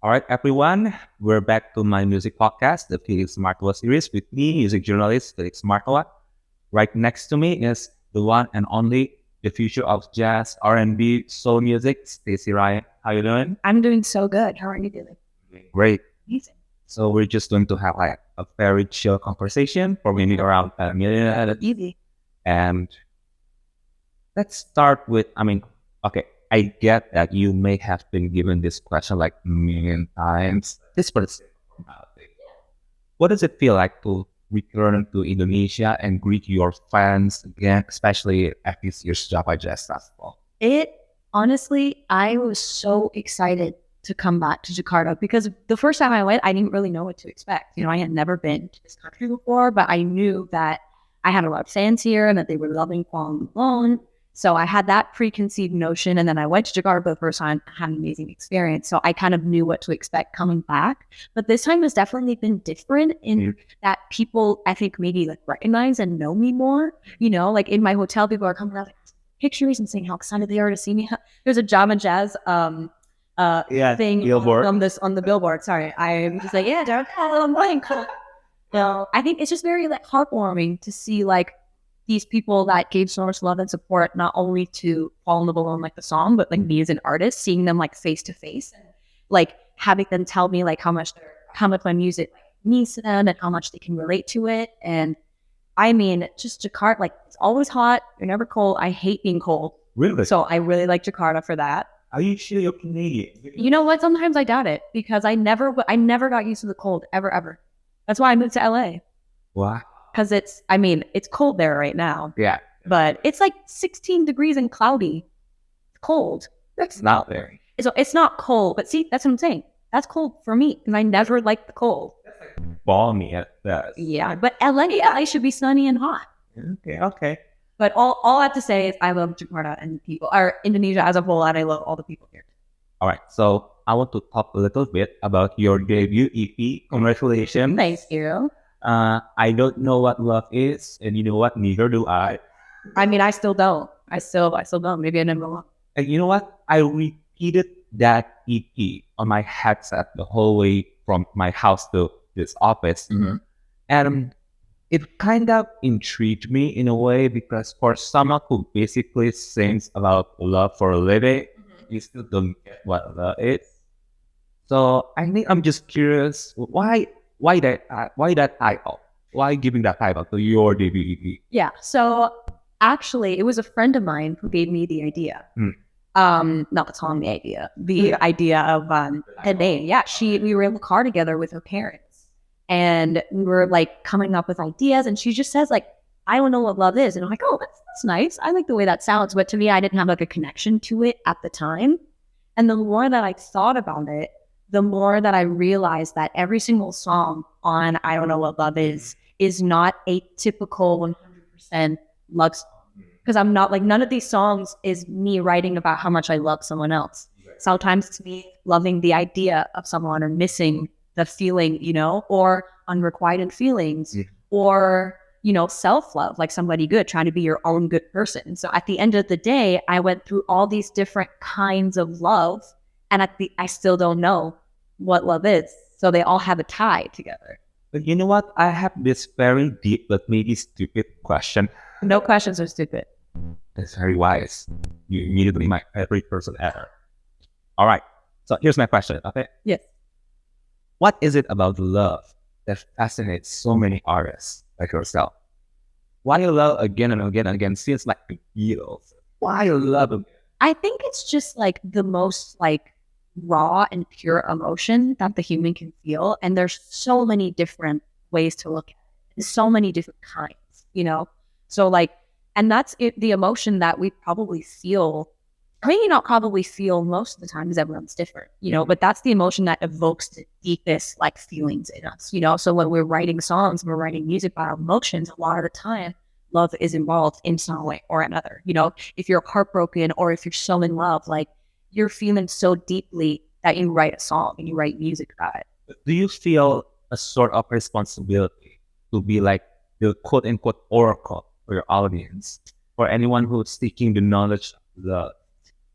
All right, everyone, we're back to my music podcast, the Felix Martua Series, with me, music journalist Felix Martua. Right next to me is the one and only, the future of jazz, R&B, soul music, Stacey Ryan. How you doing? I'm doing so good. How are you doing? Great. Amazing. So we're just going to have like a very chill conversation for maybe around a minute. Easy. And let's start with, okay, I get that you may have been given this question like a million times. This person, what does it feel like to return to Indonesia and greet your fans again, especially at this year's Java Jazz Festival? Honestly, I was so excited to come back to Jakarta because the first time I went, I didn't really know what to expect. I had never been to this country before, but I knew that I had a lot of fans here and that they were loving Falling Alone. So I had that preconceived notion. And then I went to Jakarta for the first time, had an amazing experience. So I kind of knew what to expect coming back. But this time has definitely been different in that people, I think, maybe like recognize and know me more. Like in my hotel, people are coming out like pictures and saying how excited they are to see me. There's a Java Jazz thing billboard. on the billboard. Sorry. I'm just like, yeah, I'm playing. So I think it's just very like heartwarming to see like these people that gave so much love and support, not only to Fall in Love like the song, but like me as an artist, seeing them like face to face and like having them tell me like how much my music means to them and how much they can relate to it. And I mean, just Jakarta, like it's always hot. You're never cold. I hate being cold. Really? So I really like Jakarta for that. Are you sure you're Canadian? You know what? Sometimes I doubt it because I never got used to the cold ever. That's why I moved to LA. Wow. Because it's cold there right now. Yeah. But it's like 16 degrees and cloudy. It's cold. That's not very. So it's not cold, but see, that's what I'm saying. That's cold for me because I never liked the cold. Balmy at best. Yeah, but LA should be sunny and hot. Okay. But all I have to say is I love Jakarta and people, or Indonesia as a whole, and I love all the people here. All right, so I want to talk a little bit about your debut EP. Congratulations. Thank you. I don't know what love is, and you know what? Neither do I. I mean, I still don't. I still don't. Maybe I never will. And you know what? I repeated that EP on my headset the whole way from my house to this office. Mm-hmm. And it kind of intrigued me in a way because for someone who basically sings about love for a living, you still don't get what love is. So I think I'm just curious, why that title? Why giving that title to your debut EP? Yeah. So actually, it was a friend of mine who gave me the idea. Not the song, the idea of a name. Yeah. We were in the car together with her parents. And we were like coming up with ideas, and she just says like, I don't know what love is. And I'm like, oh, that's nice. I like the way that sounds. But to me, I didn't have like a connection to it at the time. And the more that I thought about it, the more that I realized that every single song on I Don't Know What Love Is not a typical 100% love song. Because I'm not like, none of these songs is me writing about how much I love someone else. Sometimes it's me loving the idea of someone or missing the feeling, or unrequited feelings, or, self-love, like somebody good, trying to be your own good person. So at the end of the day, I went through all these different kinds of love, and I still don't know what love is. So they all have a tie together. But you know what? I have this very deep but maybe stupid question. No questions are stupid. That's very wise. You immediately my favorite person ever. All right. So here's my question, okay? Yes. What is it about love that fascinates so many artists like yourself? Why you love again and again and again since like the Beatles? Why you love them? I think it's just like the most like raw and pure emotion that the human can feel. And there's so many different ways to look at it. So many different kinds, So like, and that's it, the emotion that we probably feel. Maybe not probably feel most of the time because everyone's different, but that's the emotion that evokes the deepest like feelings in us, So when we're writing songs, we're writing music about emotions, a lot of the time, love is involved in some way or another. If you're heartbroken or if you're so in love, like you're feeling so deeply that you write a song and you write music about it. Do you feel a sort of responsibility to be like the quote unquote oracle for your audience, for anyone who's seeking the knowledge of love?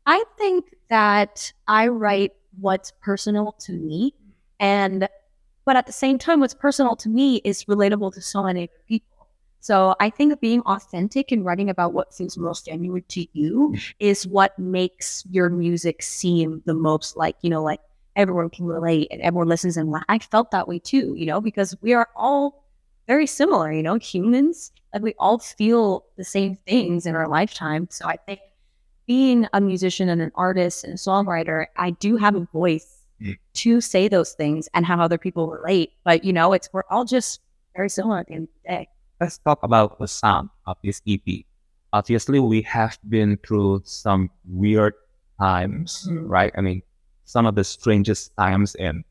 I think that I write what's personal to me. But at the same time, what's personal to me is relatable to so many people. So I think being authentic and writing about what feels most genuine to you is what makes your music seem the most like, like everyone can relate and everyone listens. And I felt that way too, because we are all very similar, humans, like we all feel the same things in our lifetime. So I think being a musician and an artist and a songwriter, I do have a voice to say those things and have other people relate. But, we're all just very similar at the end of the day. Let's talk about the sound of this EP. Obviously, we have been through some weird times, right? I mean, some of the strangest times in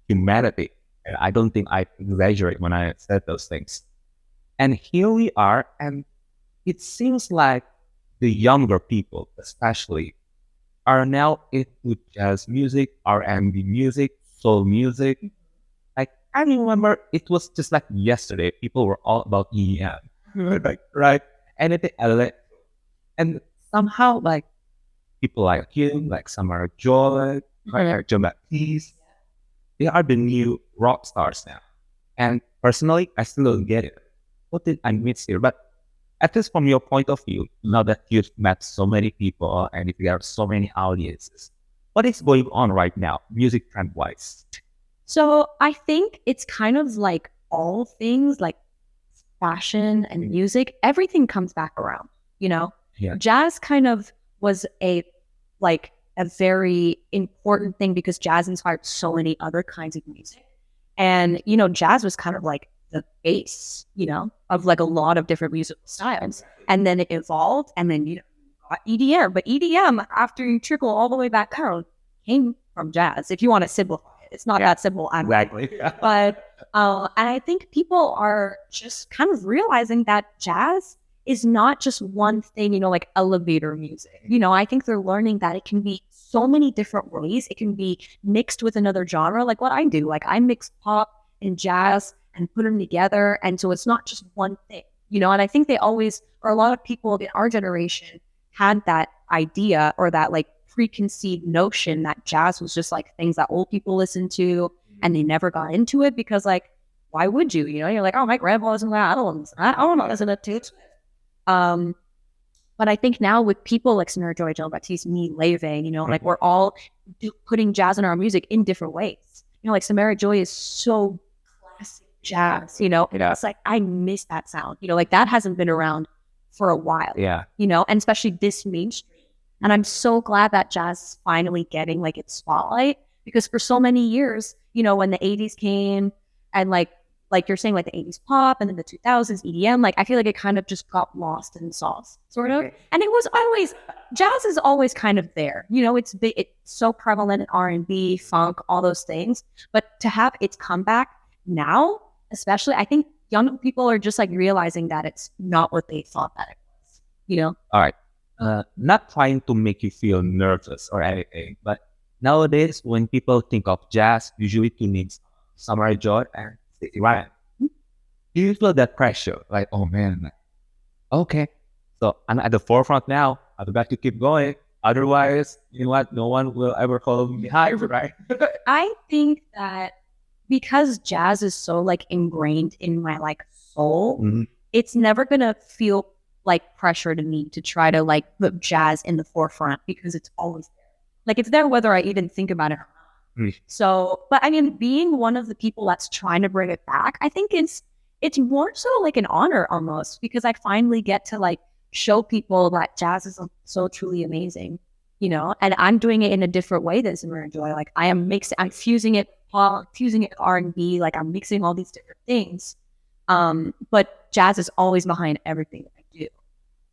humanity. And I don't think I exaggerate when I said those things. And here we are, and it seems like the younger people, especially, are now into jazz music, R&B music, soul music. Like, I remember it was just like yesterday, people were all about EM, right? Anything electric. And somehow, like, people like you, like Samara Joy, like John Baptiste, they are the new rock stars now. And personally, I still don't get it. What did I miss here? But at least from your point of view, now that you've met so many people and if you have so many audiences, what is going on right now, music trend-wise? So I think it's kind of like all things like fashion and music, everything comes back around, Yeah. Jazz kind of was a very important thing because jazz inspired so many other kinds of music. And, jazz was kind of like the base, of like a lot of different musical styles. And then it evolved and then, got EDM. But EDM, after you trickle all the way back down, came from jazz. If you want to simplify it, it's not that simple. Exactly. But, and I think people are just kind of realizing that jazz is not just one thing, like elevator music. I think they're learning that it can be so many different ways. It can be mixed with another genre, like what I do. Like I mix pop and jazz and put them together. And so it's not just one thing, and I think they always, or a lot of people in our generation had that idea or that like preconceived notion that jazz was just like things that old people listen to and they never got into it because like, why would you? You're like, oh, my grandpa listened to that. I don't listen to that. I don't listen to it. But I think now with people like Samara Joy, Jill Baptiste, me, Leve, like we're all putting jazz in our music in different ways. Like Samara Joy is so classic jazz, it's like, I miss that sound, like that hasn't been around for a while, and especially this mainstream. And I'm so glad that jazz is finally getting like its spotlight because for so many years, when the 80s came and like you're saying, like the 80s pop and then the 2000s EDM, like I feel like it kind of just got lost in the sauce, sort of. And it was always, jazz is always kind of there, it's so prevalent in R&B, funk, all those things. But to have its comeback now, especially, I think young people are just like realizing that it's not what they thought that it was, All right. Not trying to make you feel nervous or anything, but nowadays when people think of jazz, usually two names, Samara Joy and Stacey Ryan. Do you feel that pressure? Like, oh man, okay, so I'm at the forefront now. I've got to keep going. Otherwise, you know what? No one will ever follow me behind, right? I think that because jazz is so like ingrained in my like soul, it's never gonna feel like pressure to me to try to like put jazz in the forefront because it's always there. Like it's there whether I even think about it or not. So, but I mean, being one of the people that's trying to bring it back, I think it's more so like an honor almost because I finally get to like show people that jazz is so truly amazing, and I'm doing it in a different way than Samara Joy. Like I'm fusing it pop, fusing it R&B, like I'm mixing all these different things. But jazz is always behind everything that I do.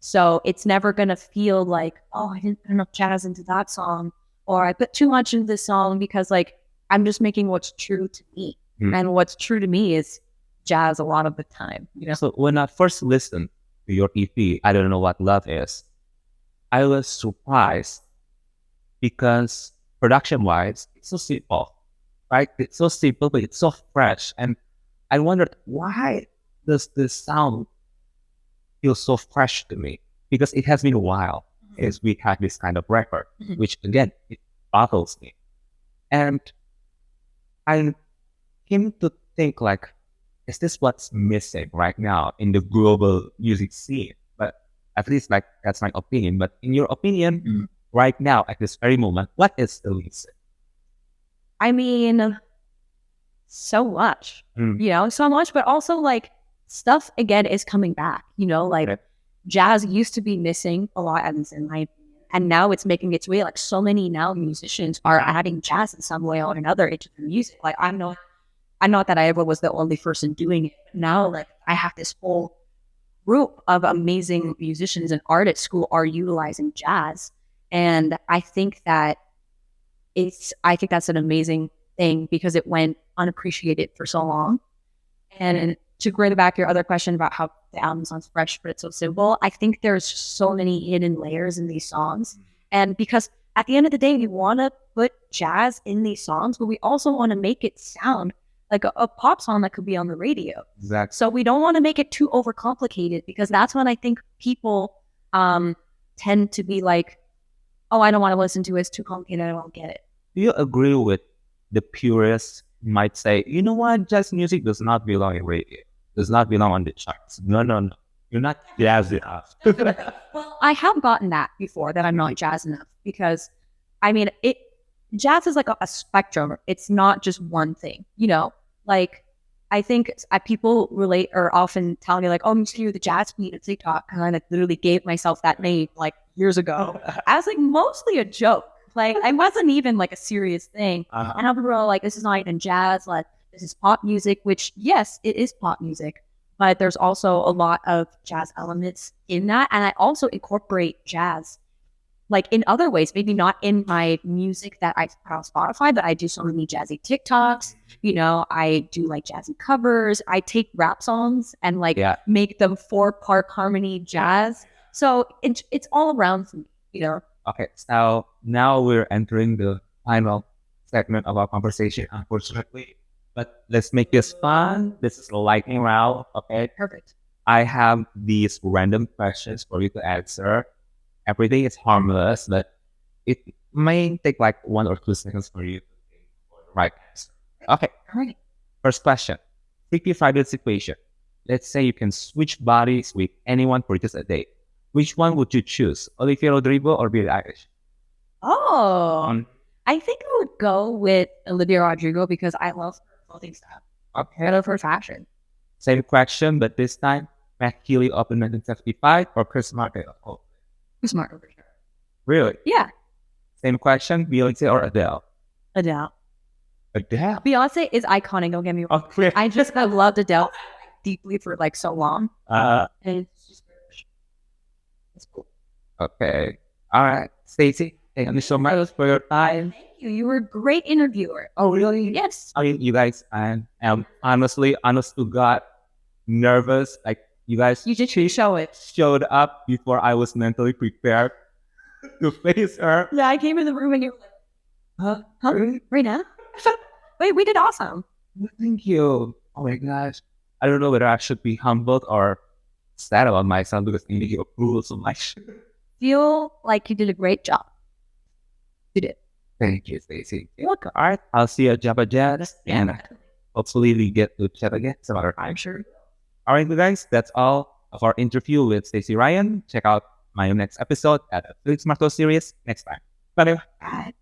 So it's never going to feel like, oh, I didn't put enough jazz into that song. Or I put too much into this song because like I'm just making what's true to me. And what's true to me is jazz a lot of the time. So when I first listened to your EP, I Don't Know What Love Is, I was surprised because production-wise, it's so simple, right? It's so simple, but it's so fresh. And I wondered, why does this sound feel so fresh to me? Because it has been a while as we had this kind of record, which again, it boggles me. And I came to think like, is this what's missing right now in the global music scene? But at least like that's my opinion. But in your opinion, right now at this very moment, what is the missing? I mean, so much, so much, but also like stuff again is coming back, like Right. jazz used to be missing a lot, at least in my opinion, and now it's making its way. Like so many now musicians are adding jazz in some way or another into the music. Like I'm not that I ever was the only person doing it. But now like I have this whole group of amazing musicians and artists who are utilizing jazz. And I think that's an amazing thing because it went unappreciated for so long. And to bring back your other question about how the album sounds fresh, but it's so simple, I think there's so many hidden layers in these songs. And because at the end of the day, we want to put jazz in these songs, but we also want to make it sound like a pop song that could be on the radio. Exactly. So we don't want to make it too overcomplicated because that's when I think people tend to be like, oh, I don't want to listen to it. It's too complicated. I won't get it. Do you agree with the purists might say, you know what, jazz music does not belong in radio, does not belong on the charts. No. You're not jazz enough. Well, I have gotten that before, that I'm not jazz enough, because I mean, jazz is like a spectrum. It's not just one thing, like I think people relate or often tell me like, oh, I'm just hear the jazz queen of TikTok. And I like literally gave myself that name like years ago. I was like mostly a joke. Like I wasn't even like a serious thing. And I'm like, this is not even jazz. Like this is pop music, which yes, it is pop music, but there's also a lot of jazz elements in that. And I also incorporate jazz like in other ways, maybe not in my music that I put on Spotify, but I do so many jazzy TikToks. I do like jazzy covers. I take rap songs and like make them 4-part harmony jazz. So it's all around for me, Okay, so now we're entering the final segment of our conversation, unfortunately. But let's make this fun. This is a lightning round, okay? Perfect. I have these random questions for you to answer. Everything is harmless, but it may take like 1 or 2 seconds for you to think for the right answer. Okay. All right. First question. Freaky Friday situation. Let's say you can switch bodies with anyone for just a day. Which one would you choose? Olivia Rodrigo or Billie Eilish? Oh, I think I would go with Olivia Rodrigo because I love her clothing style. Okay. I love her fashion. Same question, but this time, Matt Healy of 1975 or Chris Martin of Coldplay? Who's Martin for sure? Really? Yeah. Same question, Beyonce or Adele? Adele. Adele? Beyonce is iconic, don't get me wrong. Okay. I just have loved Adele deeply for like so long. And it's just it's cool. Okay. All right. Stacey, thank you so much for your time. Thank you. You were a great interviewer. Oh, really? Yes. I mean, you guys, I am honestly, honest to God, nervous. Like, you guys You did show it. showed up before I was mentally prepared to face her. Yeah, I came in the room and you were like, huh? Right now? Wait, we did awesome. Thank you. Oh my gosh. I don't know whether I should be humbled or sad about myself because I need your approval so much. Feel like you did a great job. You did. Thank you, Stacey. You're welcome. All right. I'll see you at Jabba Jazz. Yeah. And hopefully we get to chat again some other time. I'm sure. All right, guys. That's all of our interview with Stacey Ryan. Check out my next episode at the Felix Martua Series next time. Bye. Bye.